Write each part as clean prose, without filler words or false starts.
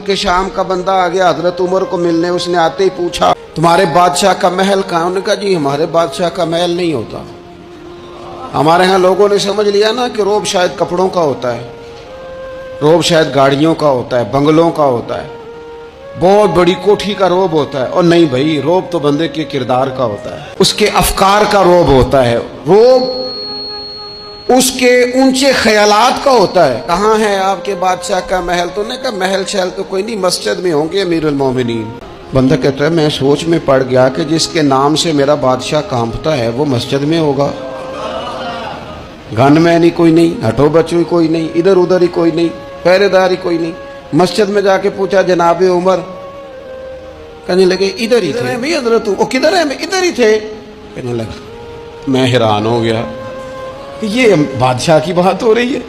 کہ شام کا بندہ آ گیا حضرت عمر کو ملنے، اس نے آتے ہی پوچھا تمہارے بادشاہ کا محل کہاں؟ انہوں نے کہا جی ہمارے بادشاہ کا محل نہیں ہوتا. ہمارے ہاں لوگوں نے سمجھ لیا نا کہ روب شاید کپڑوں کا ہوتا ہے، روب شاید گاڑیوں کا ہوتا ہے، بنگلوں کا ہوتا ہے، بہت بڑی کوٹھی کا روب ہوتا ہے. اور نہیں بھائی، روب تو بندے کے کردار کا ہوتا ہے، اس کے افکار کا روب ہوتا ہے. روب اس کے اونچے خیالات کا ہوتا ہے. کہاں ہے آپ کے بادشاہ کا محل؟ تو نے کہا محل شہل تو کوئی نہیں، مسجد میں ہوں گے امیر المومنین. بندہ کہتا ہے میں سوچ میں پڑ گیا کہ جس کے نام سے میرا بادشاہ کانپتا ہے وہ مسجد میں ہوگا. گن میں نہیں کوئی نہیں، ہٹو بچو ہی کوئی نہیں، ادھر ادھر ہی کوئی نہیں، پہرے دار ہی کوئی نہیں. مسجد میں جا کے پوچھا جناب عمر، کہنے لگے ادھر ہی تھے. بھائی حضرت وہ کدھر ہے؟ ادھر ہی تھے. کہنے لگا میں حیران ہو گیا، یہ بادشاہ کی بات ہو رہی ہے.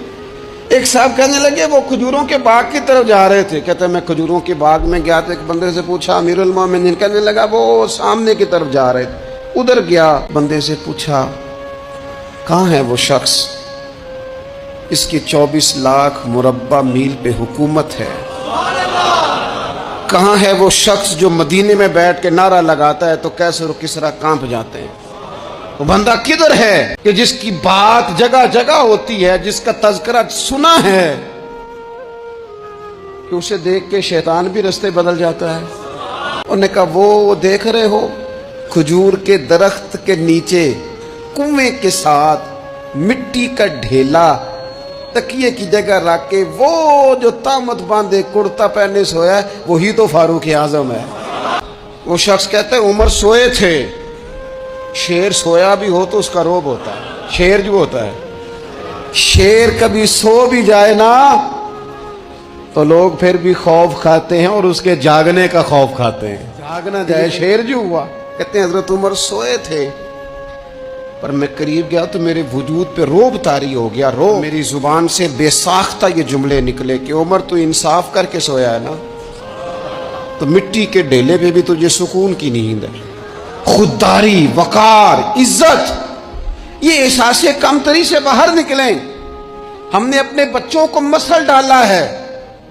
ایک صاحب کہنے لگے وہ کھجوروں کے باغ کی طرف جا رہے تھے. کہتے ہیں میں کھجوروں کے باغ میں گیا تو ایک بندے سے پوچھا امیر المومنین. کہنے لگا وہ سامنے کی طرف جا رہے تھے. ادھر گیا، بندے سے پوچھا کہاں ہے وہ شخص، اس کی 24 لاکھ مربع میل پہ حکومت ہے. کہاں ہے وہ شخص جو مدینے میں بیٹھ کے نعرہ لگاتا ہے تو کیسر و کسرا کانپ جاتے ہیں؟ وہ بندہ کدھر ہے کہ جس کی بات جگہ جگہ ہوتی ہے، جس کا تذکرہ سنا ہے کہ اسے دیکھ کے شیطان بھی رستے بدل جاتا ہے. انہوں نے کہا وہ دیکھ رہے ہو کھجور کے درخت کے نیچے کنویں کے ساتھ مٹی کا ڈھیلا تکیے کی جگہ رکھ کے وہ جو تامت باندھے کرتا پہنے سویا ہے وہی تو فاروق اعظم ہے. وہ شخص کہتا ہے عمر سوئے تھے. شیر سویا بھی ہو تو اس کا روب ہوتا ہے. شیر جو ہوتا ہے، شیر کبھی سو بھی جائے نا تو لوگ پھر بھی خوف کھاتے ہیں اور اس کے جاگنے کا خوف کھاتے ہیں. جاگ نہ جائے. شیر جو ہوا، کہتے ہیں حضرت عمر سوئے تھے پر میں قریب گیا تو میرے وجود پہ روب طاری ہو گیا. روب میری زبان سے بے ساختہ یہ جملے نکلے کہ عمر تو انصاف کر کے سویا ہے نا، تو مٹی کے ڈھیلے پہ بھی تجھے سکون کی نیند ہے. خودداری، وقار، عزت، یہ احساس کمتری سے باہر نکلیں. ہم نے اپنے بچوں کو مسل ڈالا ہے،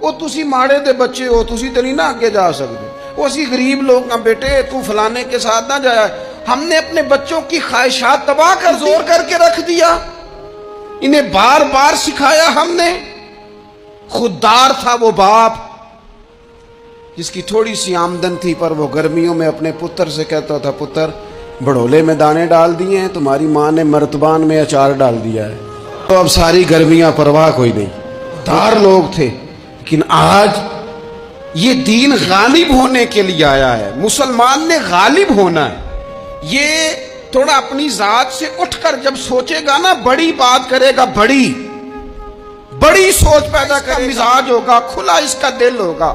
وہ تسی ماڑے دے بچے ہو، تسی تو نہیں نہ آگے جا سکتے، وہ اسی غریب لوگ نہ بیٹے تو فلانے کے ساتھ نہ جایا. ہم نے اپنے بچوں کی خواہشات تباہ کر زور کر کے رکھ دیا، انہیں بار بار سکھایا ہم نے. خوددار تھا وہ باپ جس کی تھوڑی سی آمدن تھی پر وہ گرمیوں میں اپنے پتر سے کہتا تھا پتر بڑھولے میں دانے ڈال دیے ہیں، تمہاری ماں نے مرتبان میں اچار ڈال دیا ہے. تو اب ساری گرمیاں پرواہ کوئی نہیں. دار لوگ تھے. لیکن آج یہ دین غالب ہونے کے لیے آیا ہے. مسلمان نے غالب ہونا ہے. یہ تھوڑا اپنی ذات سے اٹھ کر جب سوچے گا نا، بڑی بات کرے گا، بڑی سوچ پیدا کر مزاج ہوگا، کھلا اس کا دل ہوگا،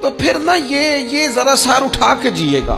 تو پھر نا یہ ذرا سر اٹھا کے جیے گا.